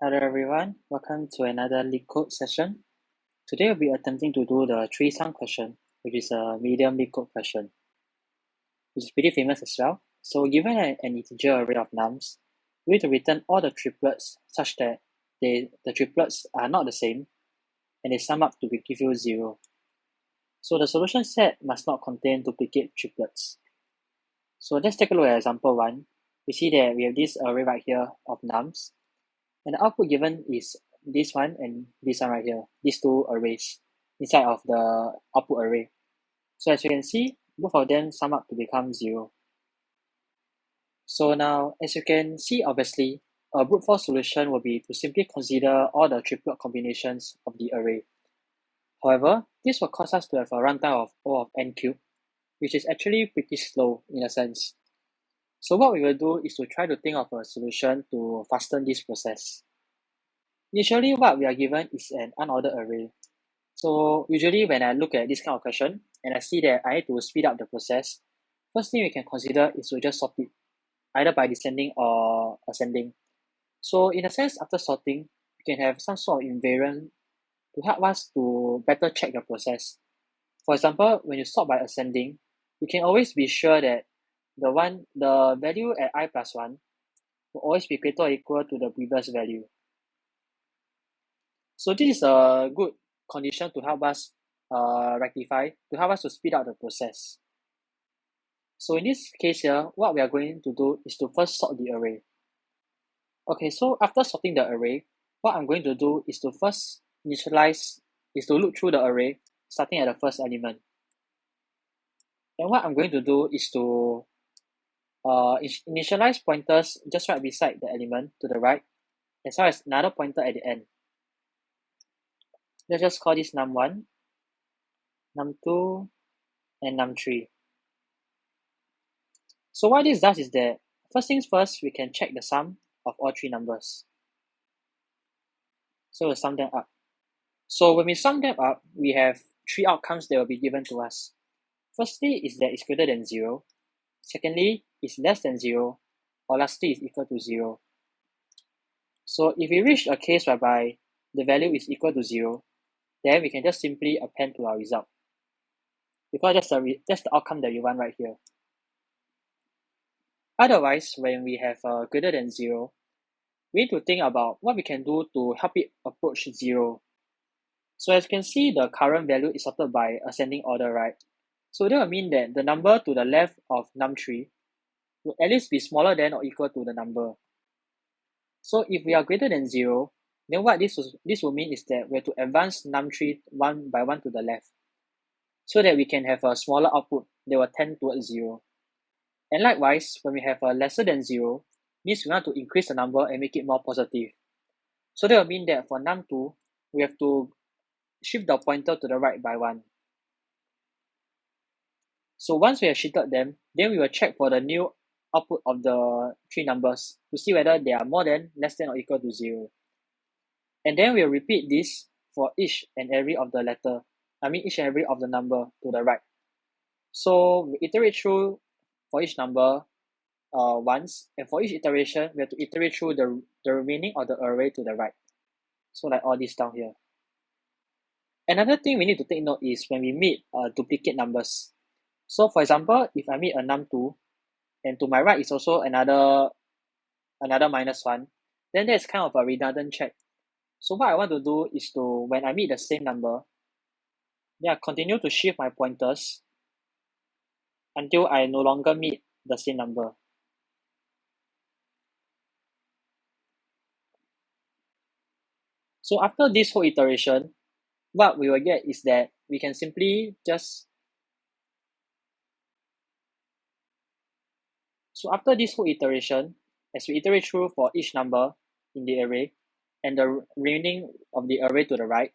Hello everyone, welcome to another Leetcode session. Today we'll be attempting to do the three-sum question, which is a medium Leetcode question, which is pretty famous as well. So given an integer array of nums, we need to return all the triplets such that the triplets are not the same and they sum up to give you 0. So the solution set must not contain duplicate triplets. So let's take a look at example 1. We see that we have this array right here of nums, and the output given is this one and this one right here, these two arrays inside of the output array. So as you can see, both of them sum up to become 0. So now, as you can see, obviously, a brute force solution will be to simply consider all the triplet combinations of the array. However, this will cause us to have a runtime of O of n cubed, which is actually pretty slow in a sense. So what we will do is to try to think of a solution to fasten this process. Initially, what we are given is an unordered array. So usually when I look at this kind of question and I see that I need to speed up the process, first thing we can consider is to just sort it, either by descending or ascending. So in a sense, after sorting, we can have some sort of invariant to help us to better check the process. For example, when you sort by ascending, you can always be sure that the value at I plus 1 will always be greater or equal to the previous value. So this is a good condition to help us to help us to speed up the process. So in this case here, what we are going to do is to first sort the array. Okay, so after sorting the array, what I'm going to do is to first look through the array, starting at the first element. And what I'm going to do is to initialize pointers just right beside the element to the right, as well as another pointer at the end. Let's just call this num1, num2, and num3. So what this does is that, first things first, we can check the sum of all three numbers. So we'll sum them up. So when we sum them up, we have three outcomes that will be given to us. Firstly is that it's greater than 0. Secondly, is less than 0. Or lastly is equal to 0. So if we reach a case whereby the value is equal to 0, then we can just simply append to our result, because that's the outcome that we want right here. Otherwise, when we have greater than 0, we need to think about what we can do to help it approach 0. So as you can see, the current value is sorted by ascending order, right? So that will mean that the number to the left of num3 will at least be smaller than or equal to the number. So if we are greater than 0, then what this will mean is that we have to advance num3 one by one to the left, so that we can have a smaller output that will tend towards 0. And likewise, when we have a lesser than 0, means we want to increase the number and make it more positive. So that will mean that for num2, we have to shift the pointer to the right by 1. So once we have shifted them, then we will check for the new output of the three numbers to see whether they are more than, less than, or equal to 0. And then we'll repeat this for each and every of the number to the right. So we iterate through for each number once, and for each iteration, we have to iterate through the remaining of the array to the right. So like all this down here. Another thing we need to take note is when we meet duplicate numbers. So for example, if I meet a num2, and to my right is also another -1, then that's kind of a redundant check. So what I want to do is to, when I meet the same number, then I continue to shift my pointers until I no longer meet the same number. So after this whole iteration, what we will get is that we can simply just So after this whole iteration, as we iterate through for each number in the array and the remaining of the array to the right,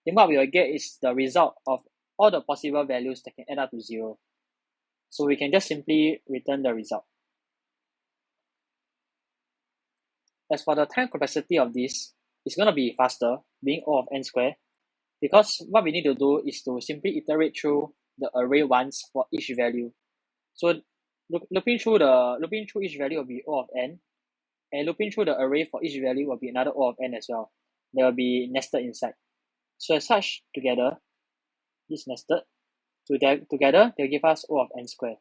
then what we will get is the result of all the possible values that can add up to 0. So we can just simply return the result. As for the time complexity of this, it's going to be faster, being O of n squared, because what we need to do is to simply iterate through the array once for each value. So looping through each value will be O of n, And looping through the array for each value will be another O of n as well. They will be nested inside. So as such, together, this nested, together they'll give us O of n squared.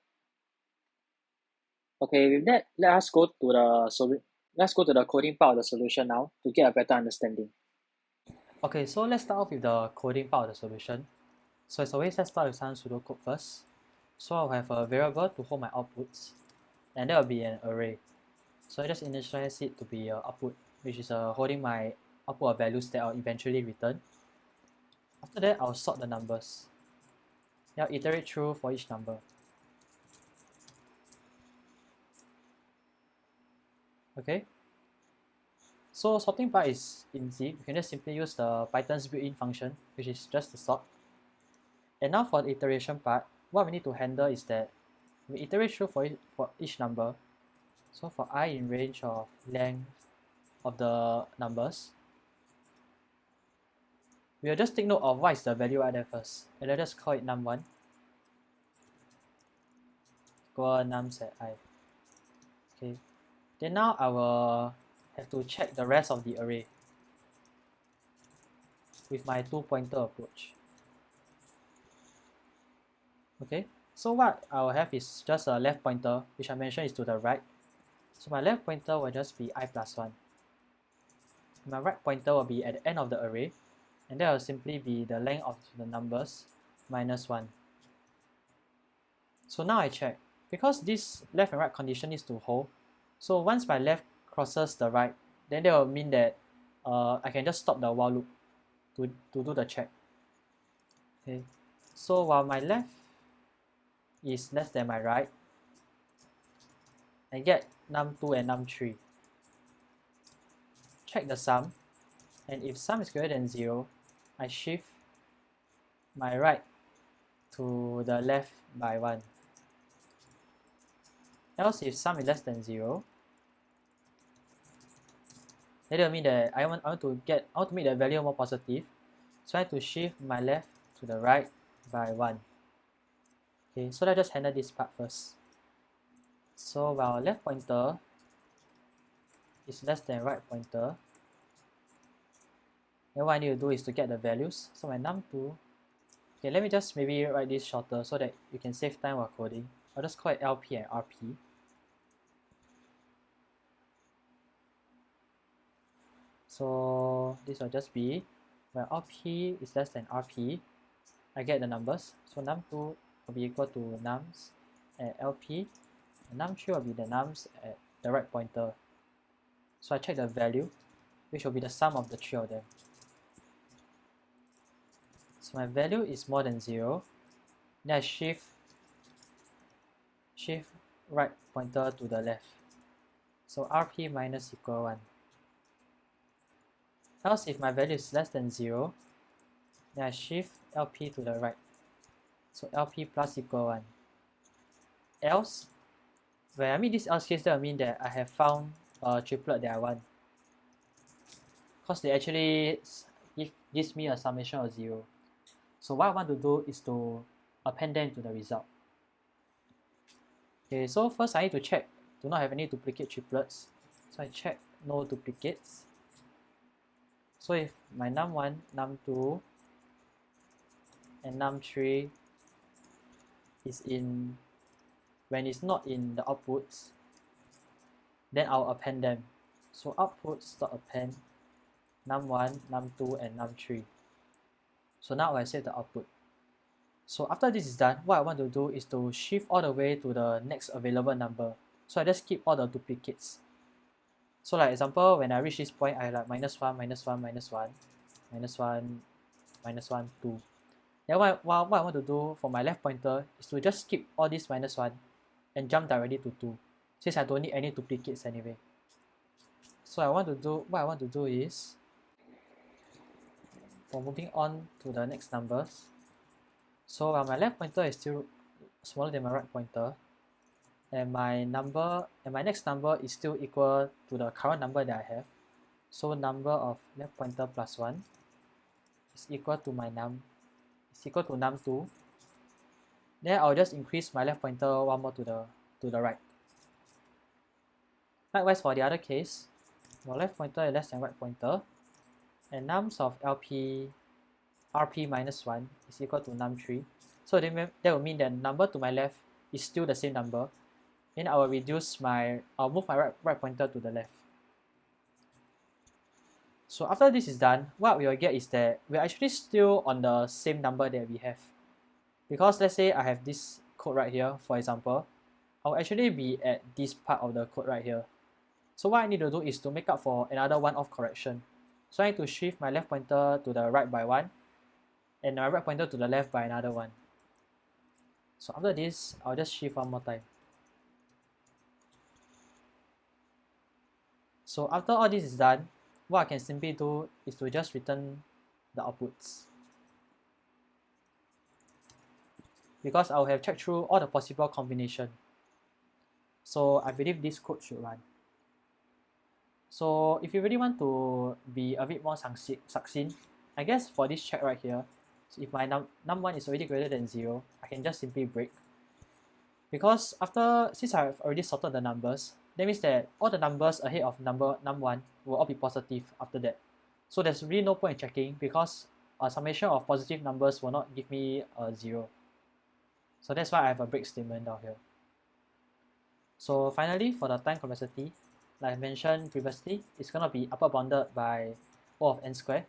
Okay, with that, let's go to the coding part of the solution now to get a better understanding. Okay, so let's start off with the coding part of the solution. So as always, let's start with some pseudocode first. So I'll have a variable to hold my outputs, and that will be an array. So I just initialize it to be output, which is holding my output of values that I'll eventually return. After that, I'll sort the numbers. Then I'll iterate through for each number. Okay. So sorting part is easy. You can just simply use the Python's built-in function, which is just the sort. And now for the iteration part, what we need to handle is that we iterate through for each number. So for I in range of length of the numbers, we'll just take note of what is the value right there first. And let's just call it num1 equal num set I. Okay. Then now I will have to check the rest of the array with my two-pointer approach. Okay, so what I will have is just a left pointer, which I mentioned is to the right. So my left pointer will just be I plus 1. My right pointer will be at the end of the array, and that will simply be the length of the numbers minus 1. So now I check, because this left and right condition needs to hold. So once my left crosses the right, then that will mean that I can just stop the while loop to do the check. Okay, so while my left is less than my right, I get num2 and num3. Check the sum, and if sum is greater than 0, I shift my right to the left by 1. Else, if sum is less than 0, that will mean that I want to make the value more positive, so I have to shift my left to the right by 1. Okay, so let's just handle this part first. So while left pointer is less than right pointer, then what I need to do is to get the values. So my num2, okay, let me just maybe write this shorter so that you can save time while coding. I'll just call it LP and RP. So this will just be when RP is less than RP, I get the numbers. So num2 will be equal to nums at LP, and num3 will be the nums at the right pointer. So I check the value, which will be the sum of the three of them. So my value is more than 0. Then I shift right pointer to the left. So RP minus equal 1. Else, if my value is less than 0, then I shift LP to the right. So LP plus equal 1. Else, when I mean this else case, that will mean that I have found a triplet that I want. Because they actually gives me a summation of 0. So what I want to do is to append them to the result. Okay, so first I need to check do not have any duplicate triplets. So I check no duplicates. So if my num1, num2, and num3 is in, when it's not in the outputs, then I'll append them. So outputs.append num1, num2, and num3. So now I save the output. So after this is done, what I want to do is to shift all the way to the next available number. So I just keep all the duplicates. So like example, when I reach this point, I have like minus 1, minus 1, minus 1, minus 1, minus 1, 2. Then what I want to do for my left pointer is to just skip all this minus 1 and jump directly to 2, since I don't need any duplicates anyway. So what I want to do is, for moving on to the next numbers, so my left pointer is still smaller than my right pointer, and my next number is still equal to the current number that I have. So number of left pointer plus 1 is equal to num2. Then I'll just increase my left pointer one more to the right. Likewise for the other case, your left pointer is less than right pointer, and nums of rp minus 1 is equal to num3. So that will mean that the number to my left is still the same number. Then I'll move my right pointer to the left. So after this is done, what we will get is that we're actually still on the same number that we have. Because let's say I have this code right here, for example, I'll actually be at this part of the code right here. So what I need to do is to make up for another one-off correction. So I need to shift my left pointer to the right by 1, and my right pointer to the left by another 1. So after this, I'll just shift one more time. So after all this is done, what I can simply do is to just return the outputs. Because I'll have checked through all the possible combination. So I believe this code should run. So if you really want to be a bit more succinct, I guess for this check right here, so if my num1 is already greater than 0, I can just simply break. Because since I've already sorted the numbers, that means that all the numbers ahead of num1 will all be positive after that. So there's really no point in checking because a summation of positive numbers will not give me a 0. So that's why I have a break statement down here. So finally, for the time complexity, like I mentioned previously, it's going to be upper bounded by O of n squared.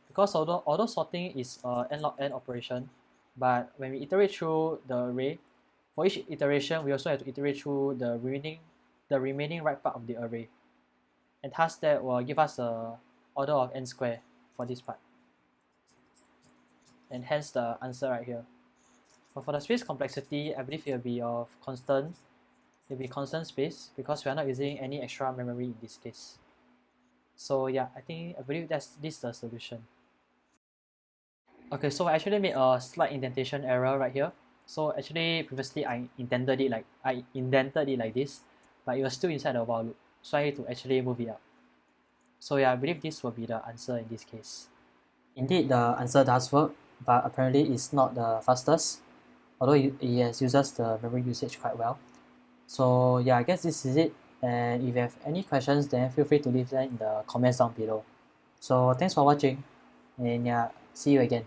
Because although sorting is n log n operation, but when we iterate through the array, for each iteration, we also have to iterate through the remaining right part of the array. And thus that will give us a order of n squared for this part. And hence the answer right here. But for the space complexity, I believe it will be of constant. It will be constant space because we are not using any extra memory in this case. So yeah, I believe this is the solution. Okay, so I actually made a slight indentation error right here. So actually previously I indented it like this, but it was still inside the while loop. So I need to actually move it out. So yeah, I believe this will be the answer in this case. Indeed, the answer does work, but apparently it's not the fastest, although it uses the memory usage quite well. So yeah, I guess this is it. And if you have any questions, then feel free to leave them in the comments down below. So thanks for watching, and yeah, see you again.